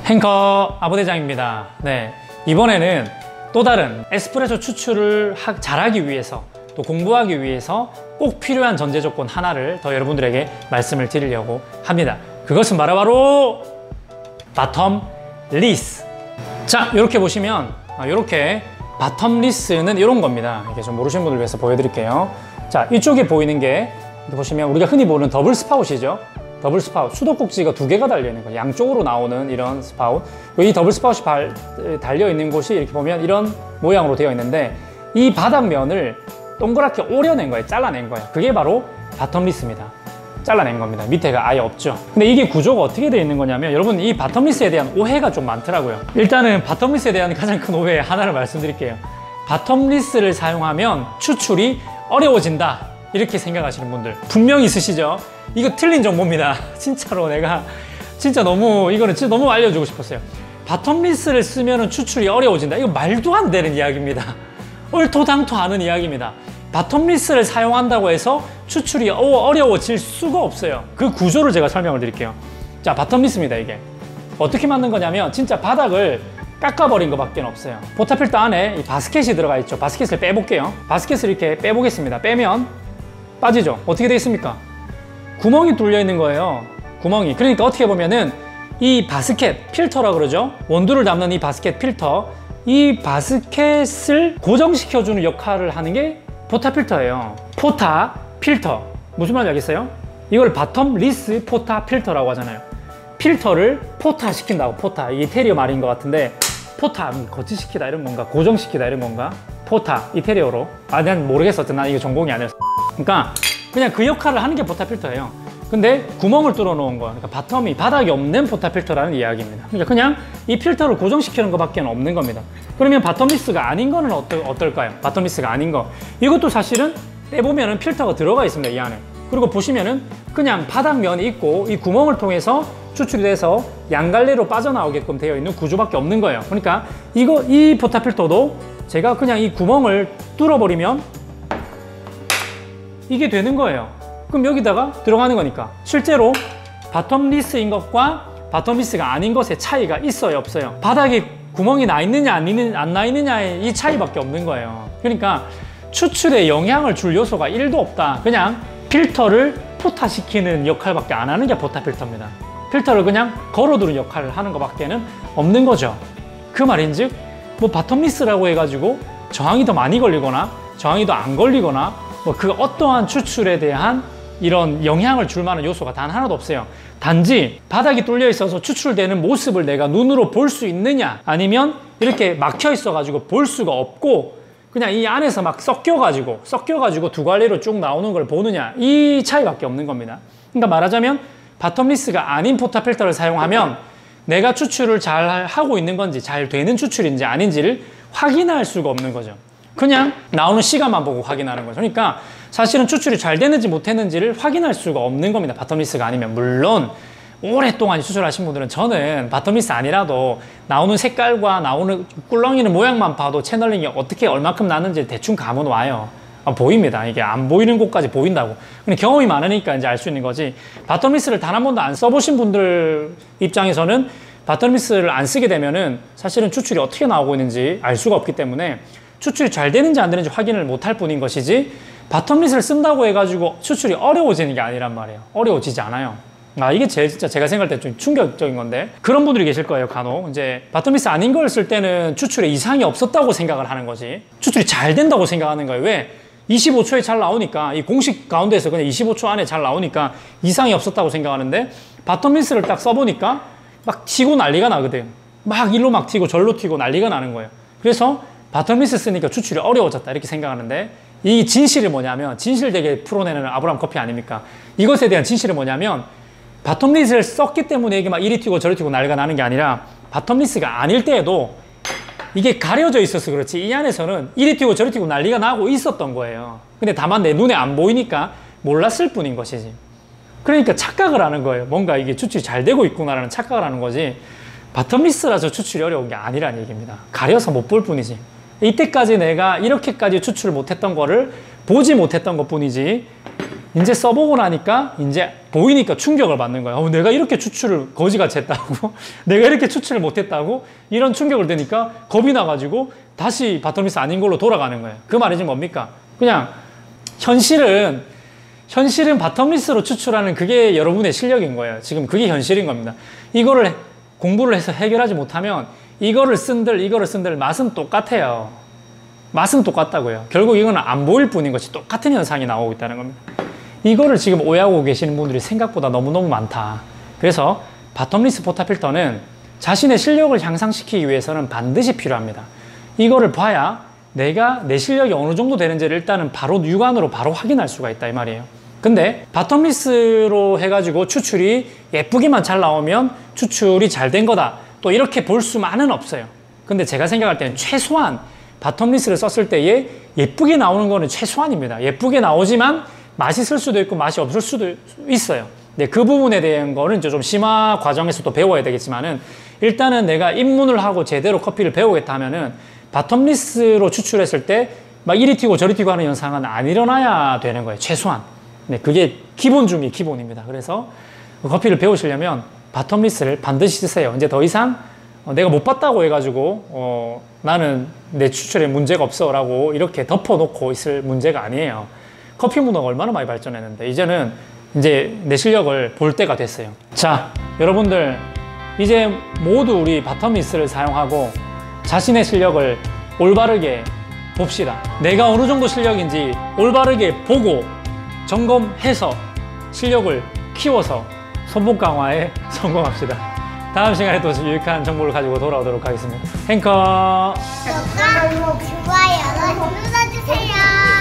행커 아부대장입니다. 네, 이번에는 또 다른 에스프레소 추출을 잘하기 위해서 또 공부하기 위해서 꼭 필요한 전제 조건 하나를 더 여러분들에게 말씀을 드리려고 합니다. 그것은 바로 바텀 리스. 자, 이렇게 보시면 이렇게 바텀 리스는 이런 겁니다. 이렇게 좀 모르시는 분들 위해서 보여드릴게요. 자, 이쪽에 보이는 게 보시면 우리가 흔히 보는 더블 스파웃이죠. 더블 스파웃, 수도꼭지가 두 개가 달려있는 거예요. 양쪽으로 나오는 이런 스파웃. 이 더블 스파웃이 달려있는 곳이 이렇게 보면 이런 모양으로 되어 있는데 이 바닥면을 동그랗게 오려낸 거예요. 잘라낸 거예요. 그게 바로 바텀 리스입니다. 잘라낸 겁니다. 밑에가 아예 없죠. 근데 이게 구조가 어떻게 되어 있는 거냐면 여러분, 이 바텀 리스에 대한 오해가 좀 많더라고요. 일단은 바텀 리스에 대한 가장 큰 오해 하나를 말씀드릴게요. 바텀 리스를 사용하면 추출이 어려워진다, 이렇게 생각하시는 분들 분명히 있으시죠? 이거 틀린 정보입니다. 진짜로 내가 이거는 진짜 너무 알려주고 싶었어요. 바텀 리스를 쓰면 추출이 어려워진다, 이거 말도 안 되는 이야기입니다. 얼토당토하는 이야기입니다. 바텀 리스를 사용한다고 해서 추출이 어려워질 수가 없어요. 그 구조를 제가 설명을 드릴게요. 자, 바텀 리스입니다. 이게 어떻게 만든 거냐면 진짜 바닥을 깎아버린 것밖에 없어요. 포타필터 안에 이 바스켓이 들어가 있죠. 바스켓을 빼볼게요. 바스켓을 이렇게 빼보겠습니다. 빼면 빠지죠. 어떻게 되어 있습니까? 구멍이 뚫려 있는 거예요. 구멍이. 그러니까 어떻게 보면은 이 바스켓 필터라 그러죠. 원두를 담는 이 바스켓 필터, 이 바스켓을 고정시켜주는 역할을 하는 게 포타 필터예요. 포타 필터. 무슨 말인지 알겠어요? 이걸 바텀 리스 포타 필터라고 하잖아요. 필터를 포타 시킨다고. 포타. 이태리어 말인 것 같은데, 포타, 거치시키다 이런 건가? 고정시키다 이런 건가? 포타, 이태리어로. 난 모르겠어. 난 이거 전공이 아니었어. 그러니까 그냥 그 역할을 하는 게 포타 필터예요. 근데 구멍을 뚫어 놓은 거, 그러니까 바텀이, 바닥이 없는 포타 필터라는 이야기입니다. 그러니까 그냥 이 필터를 고정시키는 것밖에 없는 겁니다. 그러면 바텀 리스가 아닌 거는 어떨까요? 바텀 리스가 아닌 거, 이것도 사실은 빼보면은 필터가 들어가 있습니다, 이 안에. 그리고 보시면은 그냥 바닥면이 있고 이 구멍을 통해서 추출이 돼서 양갈래로 빠져나오게끔 되어 있는 구조밖에 없는 거예요. 그러니까 이 포타 필터도 제가 그냥 이 구멍을 뚫어버리면 이게 되는 거예요. 그럼 여기다가 들어가는 거니까. 실제로 바텀 리스인 것과 바텀 리스가 아닌 것의 차이가 있어요, 없어요? 바닥에 구멍이 나 있느냐 안 나 있느냐의 이 차이밖에 없는 거예요. 그러니까 추출에 영향을 줄 요소가 1도 없다. 그냥 필터를 포타시키는 역할밖에 안 하는 게 포타 필터입니다. 필터를 그냥 걸어두는 역할을 하는 것밖에는 없는 거죠. 그 말인즉 뭐 바텀 리스라고 해가지고 저항이 더 많이 걸리거나 저항이 더 안 걸리거나 뭐 그 어떠한 추출에 대한 이런 영향을 줄 만한 요소가 단 하나도 없어요. 단지 바닥이 뚫려 있어서 추출되는 모습을 내가 눈으로 볼 수 있느냐, 아니면 이렇게 막혀 있어가지고 볼 수가 없고 그냥 이 안에서 막 섞여가지고 두 갈래로 쭉 나오는 걸 보느냐, 이 차이밖에 없는 겁니다. 그러니까 말하자면 바텀 리스가 아닌 포타 필터를 사용하면 내가 추출을 잘 하고 있는 건지, 잘 되는 추출인지 아닌지를 확인할 수가 없는 거죠. 그냥 나오는 시간만 보고 확인하는 거죠. 그러니까 사실은 추출이 잘 되는지 못했는지를 확인할 수가 없는 겁니다. 바텀 리스가 아니면. 물론 오랫동안 추출하신 분들은, 저는 바텀 리스 아니라도 나오는 색깔과 나오는 꿀렁이는 모양만 봐도 채널링이 어떻게 얼마큼 나는지 대충 감은 와요. 보입니다. 이게 안 보이는 곳까지 보인다고. 근데 경험이 많으니까 이제 알 수 있는 거지. 바텀 리스를 단 한 번도 안 써보신 분들 입장에서는 바텀 리스를 안 쓰게 되면은 사실은 추출이 어떻게 나오고 있는지 알 수가 없기 때문에 추출이 잘 되는지 안 되는지 확인을 못할 뿐인 것이지, 바텀 리스를 쓴다고 해가지고 추출이 어려워지는 게 아니란 말이에요. 어려워지지 않아요. 이게 진짜 제가 생각할 때 좀 충격적인 건데, 그런 분들이 계실 거예요. 간혹 이제 바텀 리스 아닌 걸 쓸 때는 추출에 이상이 없었다고 생각을 하는 거지, 추출이 잘 된다고 생각하는 거예요. 왜? 25초에 잘 나오니까, 이 공식 가운데서 그냥 25초 안에 잘 나오니까 이상이 없었다고 생각하는데, 바텀 리스를 딱 써보니까 막 튀고 난리가 나거든. 막 일로 막 튀고 절로 튀고 난리가 나는 거예요. 그래서 바텀 리스 쓰니까 추출이 어려워졌다, 이렇게 생각하는데, 이 진실이 뭐냐면, 진실되게 풀어내는 아브라함 커피 아닙니까? 이것에 대한 진실이 뭐냐면, 바텀 리스를 썼기 때문에 이게 막 이리 튀고 저리 튀고 난리가 나는 게 아니라, 바텀 리스가 아닐 때에도 이게 가려져 있어서 그렇지, 이 안에서는 이리 튀고 저리 튀고 난리가 나고 있었던 거예요. 근데 다만 내 눈에 안 보이니까 몰랐을 뿐인 것이지. 그러니까 착각을 하는 거예요. 뭔가 이게 추출이 잘 되고 있구나라는 착각을 하는 거지, 바텀 리스라서 추출이 어려운 게 아니라는 얘기입니다. 가려서 못 볼 뿐이지. 이때까지 내가 이렇게까지 추출을 못했던 거를 보지 못했던 것 뿐이지, 이제 써보고 나니까 이제 보이니까 충격을 받는 거예요. 내가 이렇게 추출을 거지같이 했다고? 내가 이렇게 추출을 못했다고? 이런 충격을 드니까 겁이 나가지고 다시 바텀리스 아닌 걸로 돌아가는 거예요. 그 말이 지금 뭡니까? 그냥 현실은 바텀리스로 추출하는 그게 여러분의 실력인 거예요. 지금 그게 현실인 겁니다. 이거를 공부를 해서 해결하지 못하면 이거를 쓴들 맛은 똑같아요. 맛은 똑같다고요. 결국 이거는 안 보일 뿐인 것이 똑같은 현상이 나오고 있다는 겁니다. 이거를 지금 오해하고 계시는 분들이 생각보다 너무너무 많다. 그래서 바텀리스 포타필터는 자신의 실력을 향상시키기 위해서는 반드시 필요합니다. 이거를 봐야 내가 내 실력이 어느 정도 되는지를 일단은 바로 육안으로 바로 확인할 수가 있다 이 말이에요. 근데 바텀리스로 해가지고 추출이 예쁘게만 잘 나오면 추출이 잘 된 거다, 또 이렇게 볼 수만은 없어요. 근데 제가 생각할 때는 최소한 바텀리스를 썼을 때에 예쁘게 나오는 거는 최소한입니다. 예쁘게 나오지만 맛있을 수도 있고 맛이 없을 수도 있어요. 네, 그 부분에 대한 거는 좀 심화 과정에서 또 배워야 되겠지만은, 일단은 내가 입문을 하고 제대로 커피를 배우겠다 하면은 바텀리스로 추출했을 때 막 이리 튀고 저리 튀고 하는 현상은 안 일어나야 되는 거예요. 최소한. 네, 그게 기본 중에 기본입니다. 그래서 커피를 배우시려면 바텀리스를 반드시 쓰세요. 이제 더 이상 내가 못 봤다고 해가지고 나는 내 추출에 문제가 없어 라고 이렇게 덮어놓고 있을 문제가 아니에요. 커피 문화가 얼마나 많이 발전했는데 이제는 이제 내 실력을 볼 때가 됐어요. 자, 여러분들 이제 모두 우리 바텀리스를 사용하고 자신의 실력을 올바르게 봅시다. 내가 어느 정도 실력인지 올바르게 보고 점검해서 실력을 키워서 손목 강화에 성공합시다. 다음 시간에 또 유익한 정보를 가지고 돌아오도록 하겠습니다. 앵커 구독과 좋아요를 눌러주세요.